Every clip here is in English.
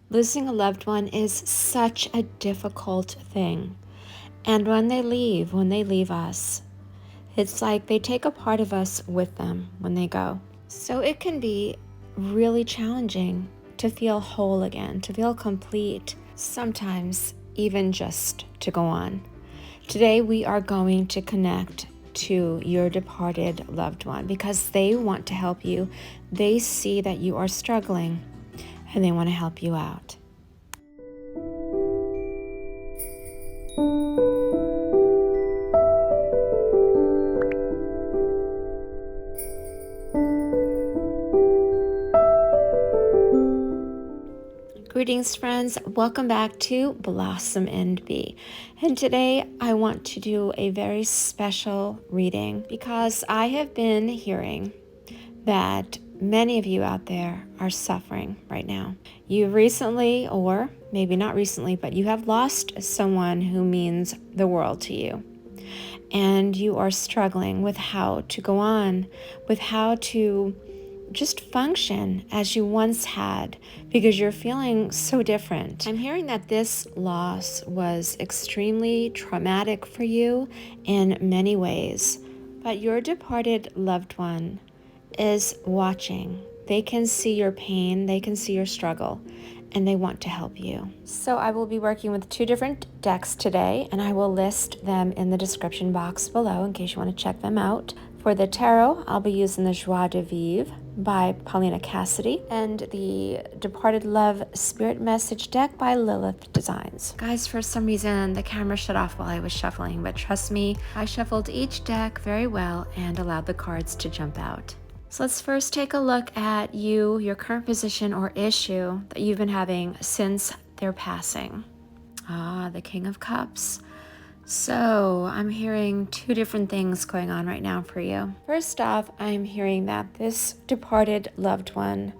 Losing a loved one is such a difficult thing. And when they leave us, it's like they take a part of us with them when they go. So it can be really challenging to feel whole again, to feel complete, sometimes even just to go on. Today we are going to connect to your departed loved one because they want to help you. They see that you are struggling and they want to help you out. Greetings, friends. Welcome back to Blossom and Be. And today I want to do a very special reading because I have been hearing that many of you out there are suffering right now. You recently, or maybe not recently, but you have lost someone who means the world to you. And you are struggling with how to go on, with how to just function as you once had because you're feeling so different. I'm hearing that this loss was extremely traumatic for you in many ways, but your departed loved one is watching. They can see your pain, they can see your struggle, and they want to help you. So I will be working with 2 different decks today, and I will list them in the description box below in case you want to check them out. For the tarot, I'll be using the Joie de Vivre by Paulina Cassidy and the Departed Love Spirit Message deck by Lilith Designs. Guys, for some reason the camera shut off while I was shuffling, but trust me, I shuffled each deck very well and allowed the cards to jump out. So let's first take a look at you, your current position or issue that you've been having since their passing. The King of Cups. So I'm hearing 2 different things going on right now for you. First off, I'm hearing that this departed loved one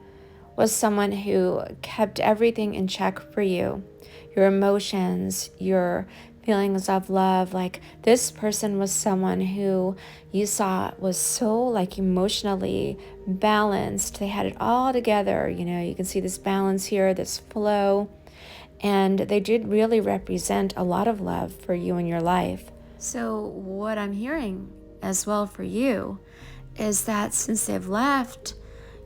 was someone who kept everything in check for you. Your emotions, your feelings of love. Like this person was someone who you saw was so like emotionally balanced. They had it all together. You know, you can see this balance here, this flow. And they did really represent a lot of love for you in your life. So what I'm hearing as well for you is that since they've left,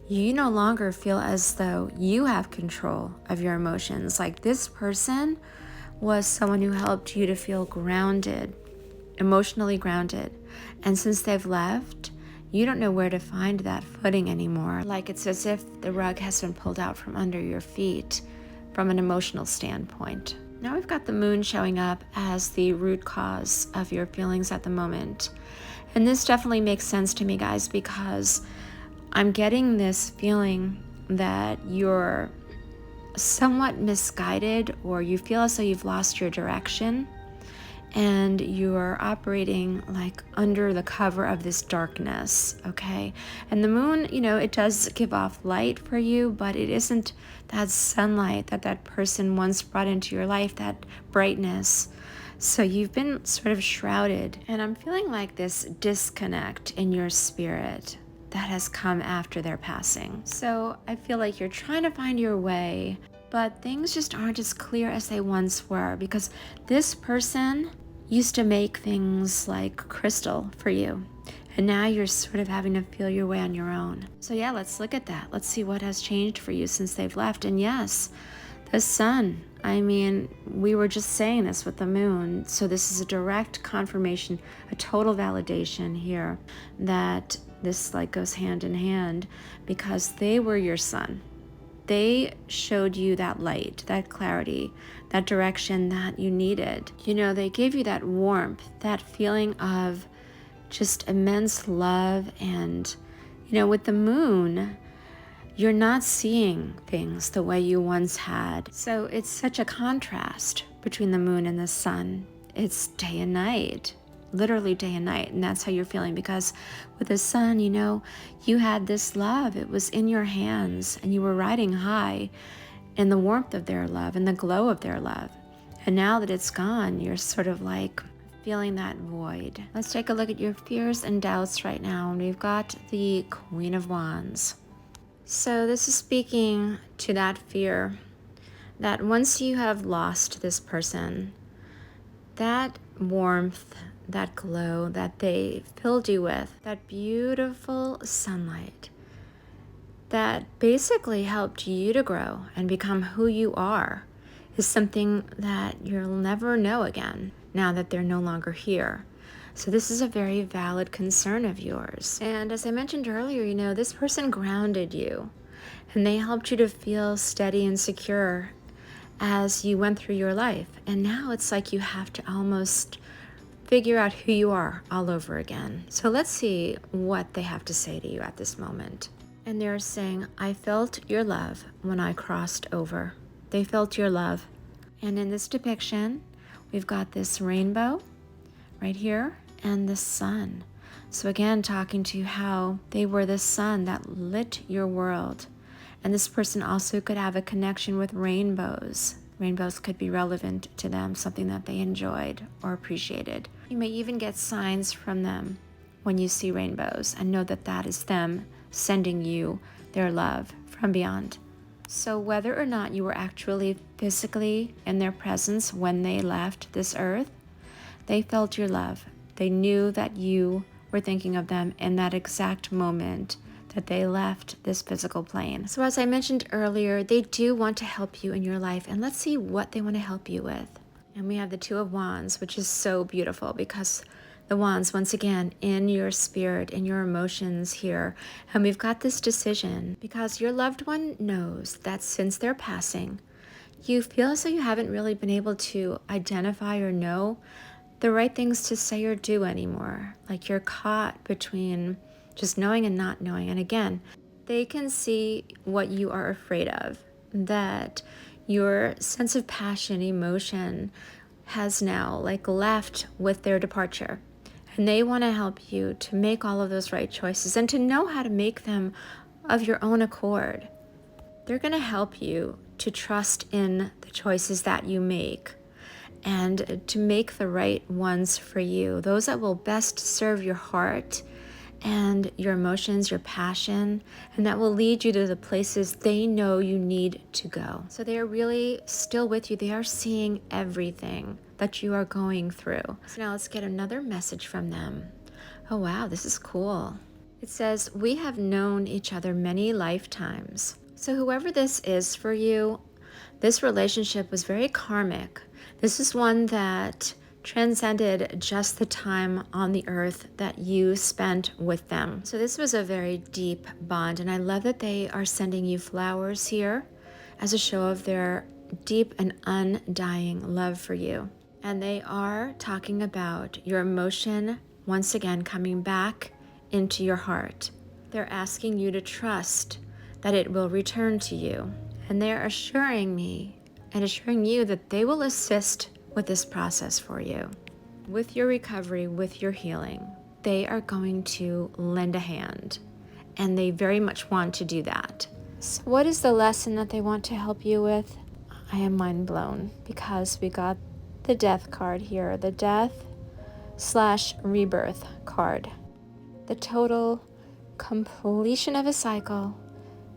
you no longer feel as though you have control of your emotions. Like this person was someone who helped you to feel grounded, emotionally grounded. And since they've left, you don't know where to find that footing anymore. Like it's as if the rug has been pulled out from under your feet from an emotional standpoint. Now we've got the moon showing up as the root cause of your feelings at the moment. And this definitely makes sense to me, guys, because I'm getting this feeling that you're somewhat misguided or you feel as though you've lost your direction and you're operating like under the cover of this darkness, okay? And the moon, you know, it does give off light for you, but it isn't that sunlight that that person once brought into your life, that brightness. So you've been sort of shrouded, and I'm feeling like this disconnect in your spirit that has come after their passing. So I feel like you're trying to find your way, but things just aren't as clear as they once were because this person used to make things like crystal for you. And now you're sort of having to feel your way on your own. So yeah, let's look at that. Let's see what has changed for you since they've left. And yes, the sun. I mean, we were just saying this with the moon. So this is a direct confirmation, a total validation here that this like goes hand in hand because they were your sun. They showed you that light, that clarity, that direction that you needed. You know, they gave you that warmth, that feeling of just immense love. And, you know, with the moon, you're not seeing things the way you once had. So it's such a contrast between the moon and the sun. It's day and night. Literally day and night, and that's how you're feeling because with the sun, you know, you had this love. It was in your hands and you were riding high in the warmth of their love and the glow of their love. And now that it's gone, you're sort of like feeling that void. Let's take a look at your fears and doubts right now. And we've got the Queen of Wands. So this is speaking to that fear that once you have lost this person, that warmth, that glow that they filled you with, that beautiful sunlight that basically helped you to grow and become who you are, is something that you'll never know again now that they're no longer here. So this is a very valid concern of yours. And as I mentioned earlier, this person grounded you and they helped you to feel steady and secure as you went through your life. And now it's like you have to almost figure out who you are all over again. So let's see what they have to say to you at this moment. And they're saying, I felt your love when I crossed over. They felt your love. And in this depiction, we've got this rainbow right here and the sun. So again, talking to how they were the sun that lit your world. And this person also could have a connection with rainbows. Rainbows could be relevant to them, something that they enjoyed or appreciated. You may even get signs from them when you see rainbows and know that that is them sending you their love from beyond. So whether or not you were actually physically in their presence when they left this earth, they felt your love. They knew that you were thinking of them in that exact moment that they left this physical plane. So as I mentioned earlier, they do want to help you in your life, and let's see what they want to help you with. And we have the Two of Wands, which is so beautiful because the wands, once again, in your spirit, in your emotions here. And we've got this decision because your loved one knows that since they're passing, you feel as though you haven't really been able to identify or know the right things to say or do anymore. Like you're caught between just knowing and not knowing. And again, they can see what you are afraid of, that your sense of passion, emotion has now left with their departure. And they want to help you to make all of those right choices and to know how to make them of your own accord. They're going to help you to trust in the choices that you make and to make the right ones for you, those that will best serve your heart and your emotions, your passion, and that will lead you to the places they know you need to go. So they are really still with you. They are seeing everything that you are going through. So now let's get another message from them. Oh wow, this is cool. It says, we have known each other many lifetimes. So whoever this is for you, this relationship was very karmic. This is one that transcended just the time on the earth that you spent with them. So this was a very deep bond, and I love that they are sending you flowers here as a show of their deep and undying love for you. And they are talking about your emotion once again coming back into your heart. They're asking you to trust that it will return to you. And they're assuring me and assuring you that they will assist with this process for you. With your recovery, with your healing, they are going to lend a hand, and they very much want to do that. So what is the lesson that they want to help you with? I am mind blown because we got the death card here, the death/rebirth card. The total completion of a cycle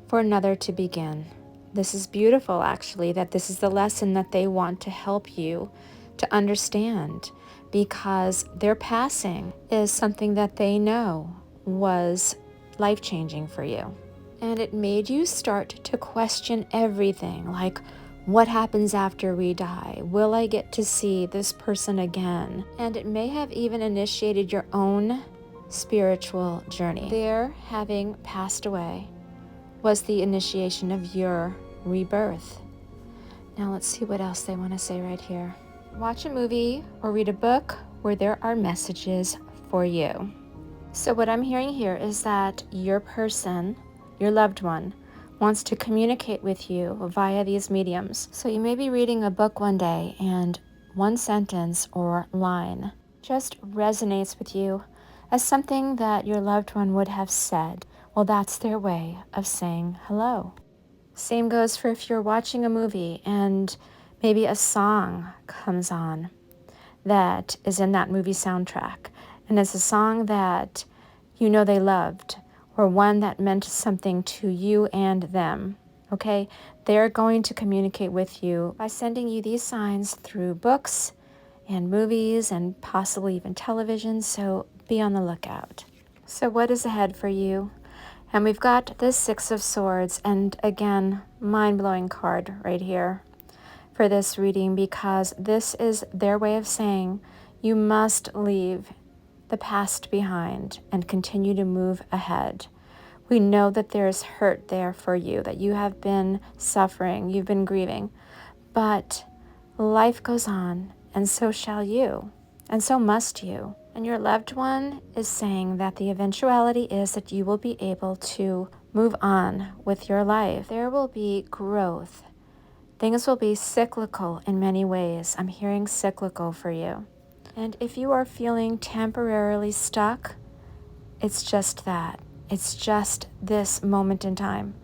for another to begin. This is beautiful, actually, that this is the lesson that they want to help you to understand, because their passing is something that they know was life-changing for you. And it made you start to question everything, like, what happens after we die? Will I get to see this person again? And it may have even initiated your own spiritual journey. Their having passed away was the initiation of your rebirth. Now let's see what else they want to say right here. Watch a movie or read a book where there are messages for you. So what I'm hearing here is that your person, your loved one, wants to communicate with you via these mediums. So you may be reading a book one day and one sentence or line just resonates with you as something that your loved one would have said. Well, that's their way of saying hello. Same goes for if you're watching a movie and maybe a song comes on that is in that movie soundtrack, and it's a song that you know they loved, or one that meant something to you and them, Okay, they're going to communicate with you by sending you these signs through books and movies and possibly even television, so be on the lookout. So what is ahead for you? And we've got this Six of Swords, and again, mind-blowing card right here for this reading, because this is their way of saying you must leave the past behind and continue to move ahead. We know that there's hurt there for you, that you have been suffering, you've been grieving, but life goes on, and so shall you, and so must you. And your loved one is saying that the eventuality is that you will be able to move on with your life. There will be growth. Things will be cyclical in many ways. I'm hearing cyclical for you. And if you are feeling temporarily stuck, it's just that. It's just this moment in time.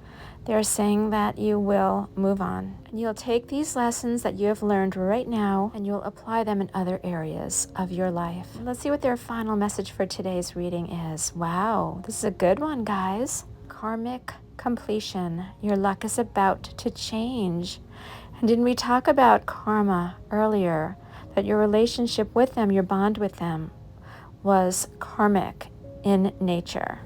They're saying that you will move on. And you'll take these lessons that you have learned right now and you'll apply them in other areas of your life. Let's see what their final message for today's reading is. Wow, this is a good one, guys. Karmic completion. Your luck is about to change. And didn't we talk about karma earlier? That your relationship with them, your bond with them, was karmic in nature.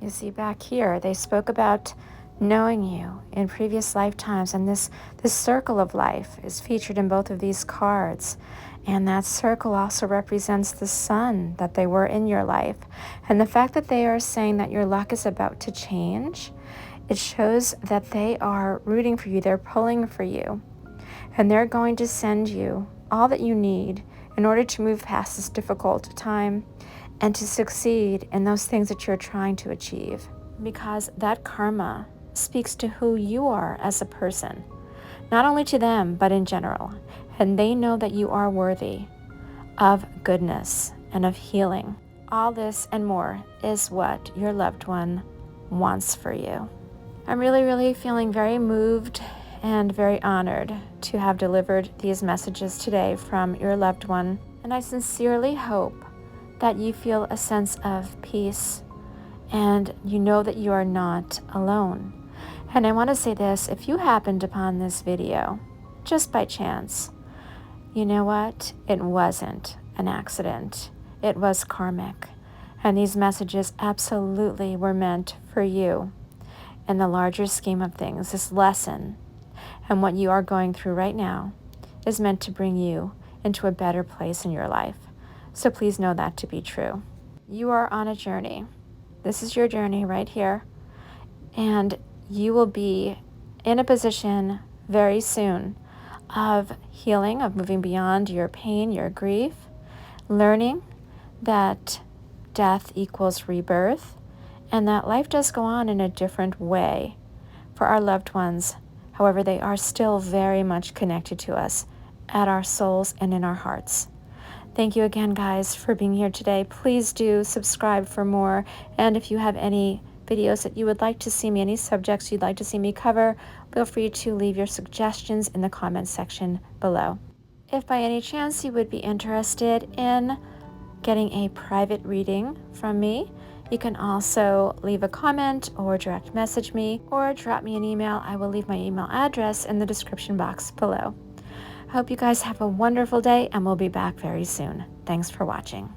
You see back here, they spoke about knowing you in previous lifetimes, and this circle of life is featured in both of these cards. And that circle also represents the sun that they were in your life. And the fact that they are saying that your luck is about to change, it shows that they are rooting for you, they're pulling for you. And they're going to send you all that you need in order to move past this difficult time and to succeed in those things that you're trying to achieve. Because that karma speaks to who you are as a person, not only to them, but in general. And they know that you are worthy of goodness and of healing. All this and more is what your loved one wants for you. I'm really feeling very moved and very honored to have delivered these messages today from your loved one. And I sincerely hope that you feel a sense of peace and you know that you are not alone. And I want to say this, if you happened upon this video just by chance, you know what? It wasn't an accident. It was karmic. And these messages absolutely were meant for you in the larger scheme of things. This lesson and what you are going through right now is meant to bring you into a better place in your life. So please know that to be true. You are on a journey. This is your journey right here. And you will be in a position very soon of healing, of moving beyond your pain, your grief, learning that death equals rebirth, and that life does go on in a different way for our loved ones. However, they are still very much connected to us at our souls and in our hearts. Thank you again, guys, for being here today. Please do subscribe for more. And if you have any videos that you would like to see me, any subjects you'd like to see me cover, feel free to leave your suggestions in the comments section below. If by any chance you would be interested in getting a private reading from me, you can also leave a comment or direct message me or drop me an email. I will leave my email address in the description box below. I hope you guys have a wonderful day, and we'll be back very soon. Thanks for watching.